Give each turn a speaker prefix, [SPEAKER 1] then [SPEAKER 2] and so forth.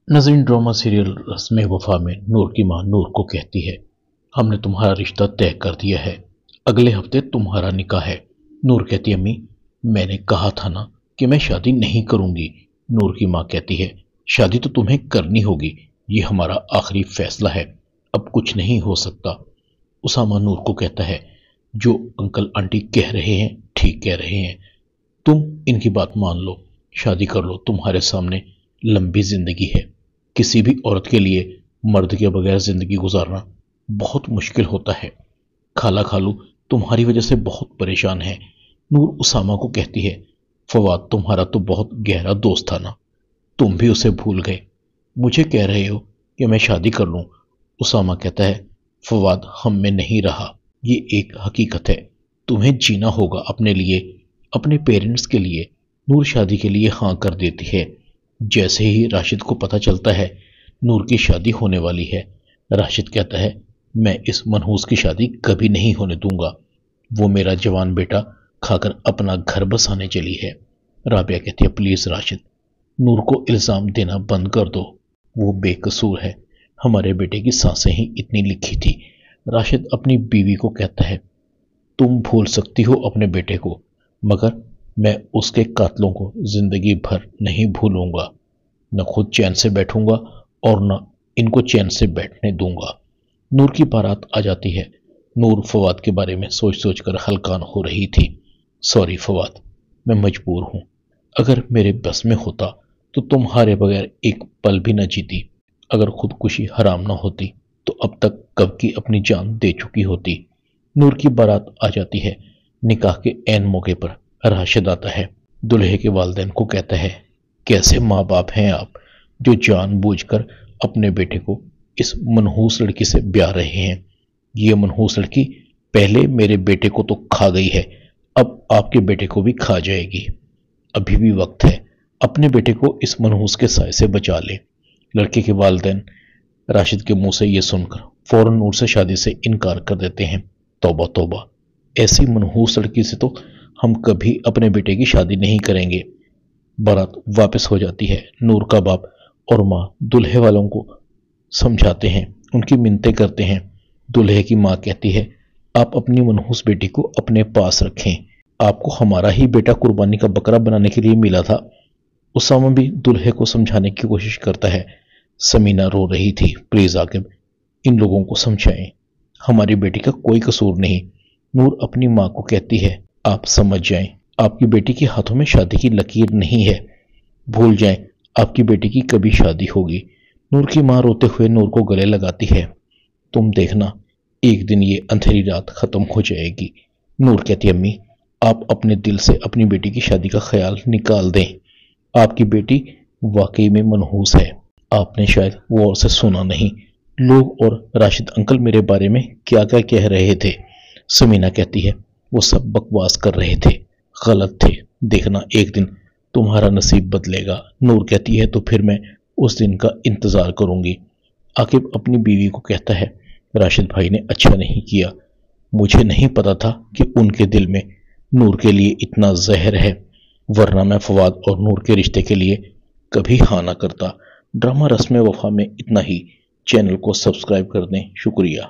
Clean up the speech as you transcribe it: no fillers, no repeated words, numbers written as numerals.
[SPEAKER 1] नाज़रीन, drama serial रस्म वफा में नूर की मां नूर को कहती है, हमने तुम्हारा रिश्ता तय कर दिया है, अगले हफ्ते तुम्हारा निकाह है। नूर कहती है, अम्मी मैंने कहा था ना कि मैं शादी नहीं करूंगी। नूर की मां कहती है, शादी तो तुम्हें करनी होगी, ये हमारा आखिरी फैसला है, अब कुछ नहीं हो सकता। उसामा नूर को कहता है, जो अंकल आंटी कह रहे हैं ठीक कह रहे हैं, तुम इनकी बात मान लो, शादी कर लो, तुम्हारे सामने लंबी जिंदगी है। किसी भी औरत के लिए मर्द के बगैर जिंदगी गुजारना बहुत मुश्किल होता है। खाला खालू तुम्हारी वजह से बहुत परेशान है। नूर उसामा को कहती है, फवाद तुम्हारा तो बहुत गहरा दोस्त था ना, तुम भी उसे भूल गए, मुझे कह रहे हो कि मैं शादी कर लूं। उसामा कहता है, फवाद हम में नहीं रहा, ये एक हकीकत है, तुम्हें जीना होगा अपने लिए, अपने पेरेंट्स के लिए। नूर शादी के लिए हाँ कर देती है। जैसे ही राशिद को पता चलता है नूर की शादी होने वाली है, राशिद कहता है, मैं इस मनहूस की शादी कभी नहीं होने दूंगा, वो मेरा जवान बेटा खाकर अपना घर बसाने चली है। राबिया कहती है, प्लीज राशिद, नूर को इल्जाम देना बंद कर दो, वो बेकसूर है, हमारे बेटे की सांसें ही इतनी लिखी थी। राशिद अपनी बीवी को कहता है, तुम भूल सकती हो अपने बेटे को, मगर मैं उसके कातलों को जिंदगी भर नहीं भूलूंगा, न खुद चैन से बैठूंगा और न इनको चैन से बैठने दूंगा। नूर की बारात आ जाती है। नूर फवाद के बारे में सोच सोच कर हलकान हो रही थी। सॉरी फवाद, मैं मजबूर हूं, अगर मेरे बस में होता तो तुम्हारे बगैर एक पल भी न जीती, अगर खुदकुशी हराम न होती तो अब तक कब की अपनी जान दे चुकी होती। नूर की बारात आ जाती है। निकाह के ऐन मौके पर राशिद आता है। दुल्हे के वालिदैन को कहता है, कैसे माँ बाप हैं आप जो जानबूझकर अपने बेटे को इस मनहूस लड़की से ब्याह रहे हैं। ये मनहूस लड़की पहले मेरे बेटे को तो खा गई है, अब आपके बेटे को भी खा जाएगी। अभी भी वक्त है, अपने बेटे को इस मनहूस के साए से बचा ले। लड़के के वालिदैन राशिद के मुंह से यह सुनकर फौरन नूर से शादी से इनकार कर देते हैं। तौबा तौबा, ऐसी मनहूस लड़की से तो हम कभी अपने बेटे की शादी नहीं करेंगे। बारात वापस हो जाती है। नूर का बाप और माँ दुल्हे वालों को समझाते हैं, उनकी मिन्नतें करते हैं। दुल्हे की माँ कहती है, आप अपनी मनहूस बेटी को अपने पास रखें, आपको हमारा ही बेटा कुर्बानी का बकरा बनाने के लिए मिला था। उसामा भी दुल्हे को समझाने की कोशिश करता है। समीना रो रही थी, प्लीज आकिब इन लोगों को समझाएं, हमारी बेटी का कोई कसूर नहीं। नूर अपनी माँ को कहती है, आप समझ जाएं, आपकी बेटी के हाथों में शादी की लकीर नहीं है, भूल जाएं आपकी बेटी की कभी शादी होगी। नूर की मां रोते हुए नूर को गले लगाती है, तुम देखना एक दिन ये अंधेरी रात खत्म हो जाएगी। नूर कहती है, अम्मी आप अपने दिल से अपनी बेटी की शादी का ख्याल निकाल दें, आपकी बेटी वाकई में मनहूस है, आपने शायद वो और से सुना नहीं, लोग और राशिद अंकल मेरे बारे में क्या क्या कह रहे थे। समीना कहती है, वो सब बकवास कर रहे थे, गलत थे, देखना एक दिन तुम्हारा नसीब बदलेगा। नूर कहती है, तो फिर मैं उस दिन का इंतजार करूंगी। आकिब अपनी बीवी को कहता है, राशिद भाई ने अच्छा नहीं किया, मुझे नहीं पता था कि उनके दिल में नूर के लिए इतना जहर है, वरना मैं फवाद और नूर के रिश्ते के लिए कभी हाँ ना करता। ड्रामा रस्म वफा में इतना ही। चैनल को सब्सक्राइब कर दें। शुक्रिया।